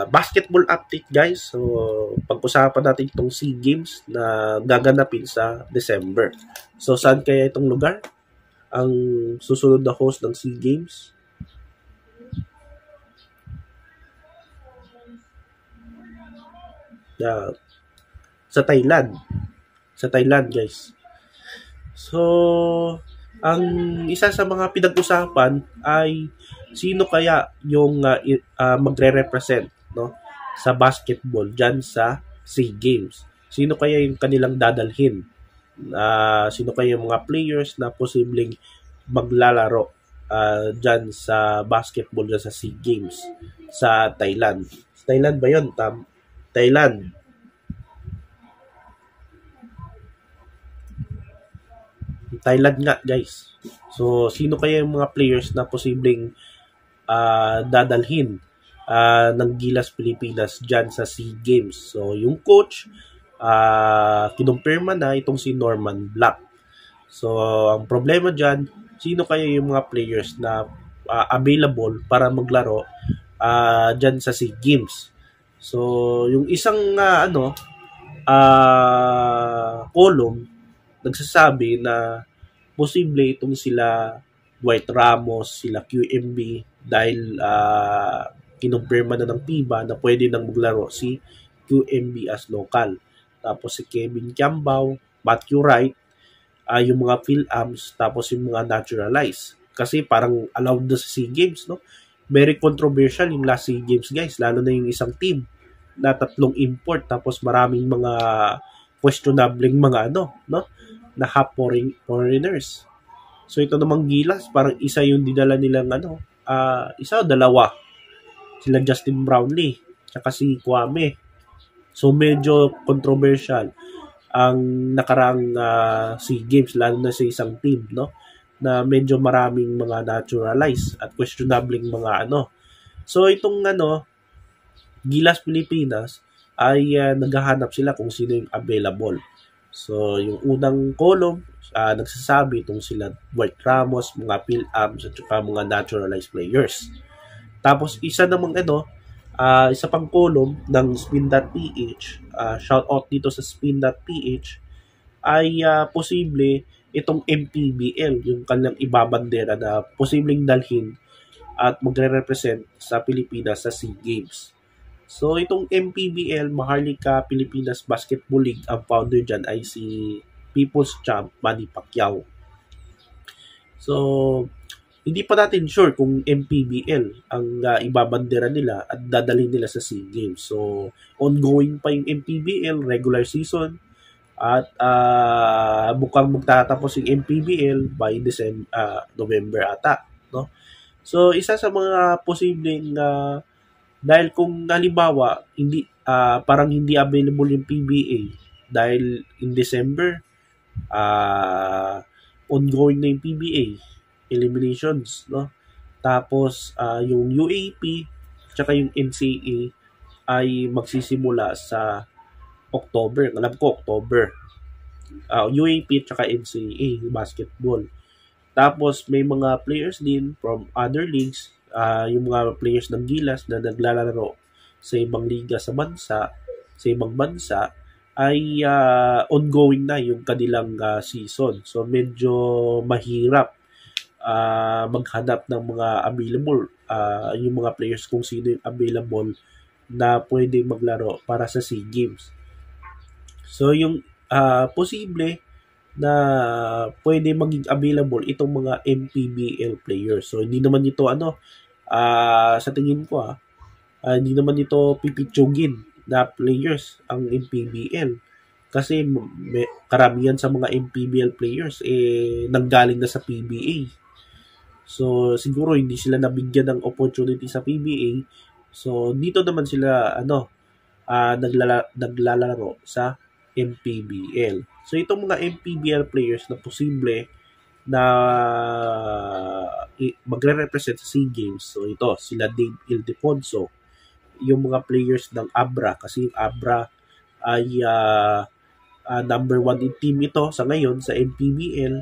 basketball update guys. So pag-usapan natin itong SEA Games na gaganapin sa December. So saan kaya itong lugar ang susunod na host ng SEA Games? Sa Thailand. Sa Thailand guys. So ang isa sa mga pinag-usapan ay sino kaya yung magre-represent, no, sa basketball dyan sa SEA Games. Sino kaya yung kanilang dadalhin? Sino kaya yung mga players na posibleng maglalaro dyan sa basketball dyan sa SEA Games sa Thailand. Thailand ba yun? Thailand. Thailand nga guys. So sino kaya yung mga players na posibleng dadalhin ng Gilas Pilipinas dyan sa SEA Games? So yung coach kinumpirma na itong si Norman Black. So ang problema dyan, sino kaya yung mga players na available para maglaro dyan sa SEA Games? So yung isang column nagsasabi na posible itong sila Dwight Ramos, sila QMB dahil kinumpirma na ng FIBA na pwede nang maglaro si QMB as local. Tapos si Kevin Kiambao, Matthew Wright, yung mga Phil-Ams, tapos yung mga naturalized. Kasi parang allowed na sa SEA Games, no? Very controversial yung last SEA Games, guys. Lalo na yung isang team na 3 import, tapos maraming mga questionable mga no? Na half foreigners. So ito namang Gilas, parang isa yung dinala nilang isa o dalawa. Sila Justin Brownlee, tsaka si Kwame. So medyo controversial ang nakaraang SEA Games, lalo na sa isang team, no? Na medyo maraming mga naturalized at questionable mga So itong Gilas Pilipinas ay naghahanap sila kung sino yung available. So, yung unang column, nagsasabi itong sila Dwight Ramos, mga Phil-Ams, at saka mga naturalized players. Tapos, isa pang column ng Spin.ph, shout out dito sa Spin.ph, ay posible itong MPBL, yung kanilang ibabandera na posibleng dalhin at magre-represent sa Pilipinas sa SEA Games. So, itong MPBL, Maharlika Pilipinas Basketball League, ang founder dyan ay si People's Champ Manny Pacquiao. So, hindi pa natin sure kung MPBL ang ibabandera nila at dadalhin nila sa SEA Games. So, ongoing pa yung MPBL, regular season, at mukhang magtatapos yung MPBL by November ata. No? So, isa sa mga posibleng dahil kung halimbawa parang hindi available yung PBA dahil in December ongoing na yung PBA eliminations, no? Tapos yung UAP tsaka yung NCAA ay magsisimula sa October. Alam ko October. UAP tsaka NCAA basketball. Tapos may mga players din from other leagues, yung mga players ng Gilas na naglalaro sa ibang liga sa ibang bansa ay ongoing na yung kanilang season. So medyo mahirap maghanap ng mga available, yung mga players kung sino yung available na pwede maglaro para sa SEA Games. So yung posible na pwede maging available itong mga MPBL players. So hindi naman ito sa tingin ko hindi naman ito pipitsugin na players ang MPBL kasi karamihan sa mga MPBL players nanggaling na sa PBA. So siguro hindi sila nabigyan ng opportunity sa PBA. So dito naman sila naglalaro sa MPBL. So itong mga MPBL players na posible na magre-represent sa SEA Games. So ito, sila Dave Ildefonso, yung mga players ng Abra, kasi yung Abra ay number 1 in team ito sa ngayon sa MPBL.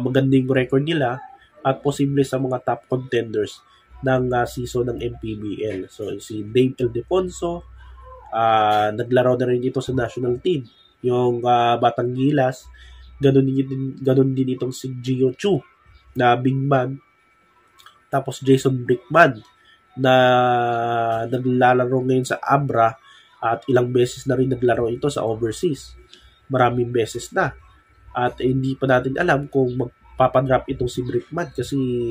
Magandang record nila at posible sa mga top contenders ng season ng MPBL. So si Dave Ildefonso, naglaro na rin ito sa national team. Yung Batang Gilas, ganun din itong si Gio Chu na big man. Tapos Jason Brickman na naglalaro ngayon sa Abra at ilang beses na rin naglaro ito sa overseas. Maraming beses na. At hindi pa natin alam kung magpapadrop itong si Brickman kasi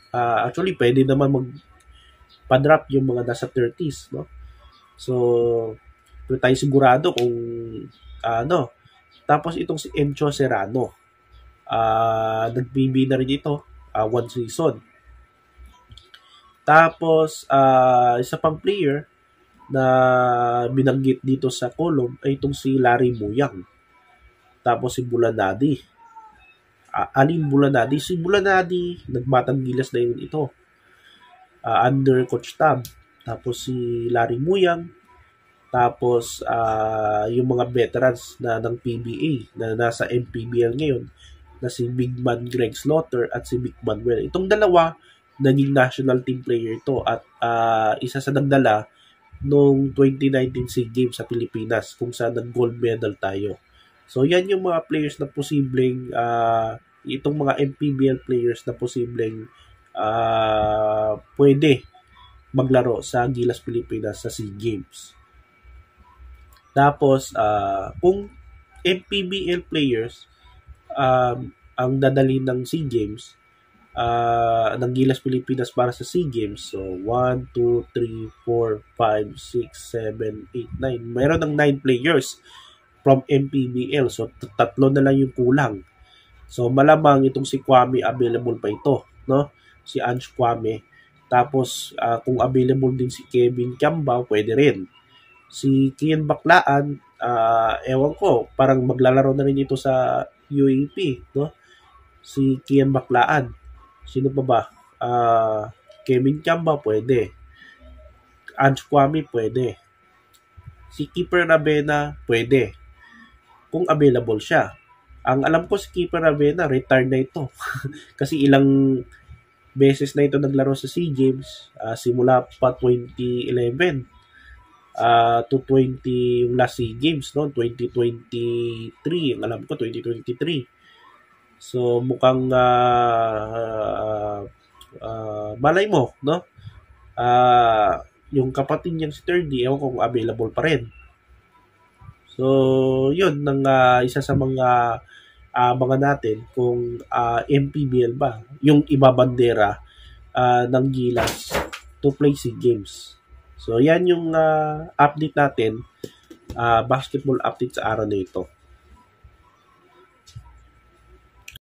actually pwede naman magpa-drop yung mga nasa 30s, no? So, pero tayo sigurado kung ano. Tapos itong si Encho Serrano, nag-BB na rin ito, one season. Tapos, isa pang player na binanggit dito sa column ay itong si Larry Muyang. Tapos si Bulanadi. Alin Bulanadi? Si Bulanadi, nagbatang Gilas na yun ito. Under Coach Tab. Tapos si Larry Muyang. Tapos yung mga veterans na ng PBA na nasa MPBL ngayon na si Big Man Greg Slaughter at si Big Manuel. Itong dalawa, naging national team player ito at isa sa nagdala noong 2019 SEA Games sa Pilipinas kung saan nag-gold medal tayo. So, yan yung mga players na posibleng, itong mga MPBL players na posibleng pwede maglaro sa Gilas Pilipinas sa SEA Games. Tapos, kung MPBL players ang dadali ng SEA Games, ng Gilas Pilipinas para sa SEA Games. So, 1, 2, 3, 4, 5, 6, 7, 8, 9. Mayroon ng 9 players from MPBL. So, tatlo na lang yung kulang. So, malamang itong si Kwame available pa ito, no? Si Ange Kwame. Tapos, kung available din si Kevin Kiambao, pwede rin. Si Kian Baklaan, ewan ko, parang maglalaro na rin ito sa UAP, no? Si Kian Baklaan. Sino pa ba? Kevin Kiambao, pwede. Ange Kwame, pwede. Si Keeper Ravena, pwede. Kung available siya. Ang alam ko si Keeper Ravena, retired na ito. Kasi ilang beses na ito naglaro sa SEA Games. Simula pa 2011 to 20 yung last SEA Games, no? 2023. Ang alam ko, 2023. So, mukhang malay mo, no? Yung kapatid niyang si 30, ewan ko kung available pa rin. So, yun, isa sa mga natin kung MPBL ba, yung ibabandera ng Gilas to play SEA Games. So, yan yung update natin, basketball update sa araw na ito.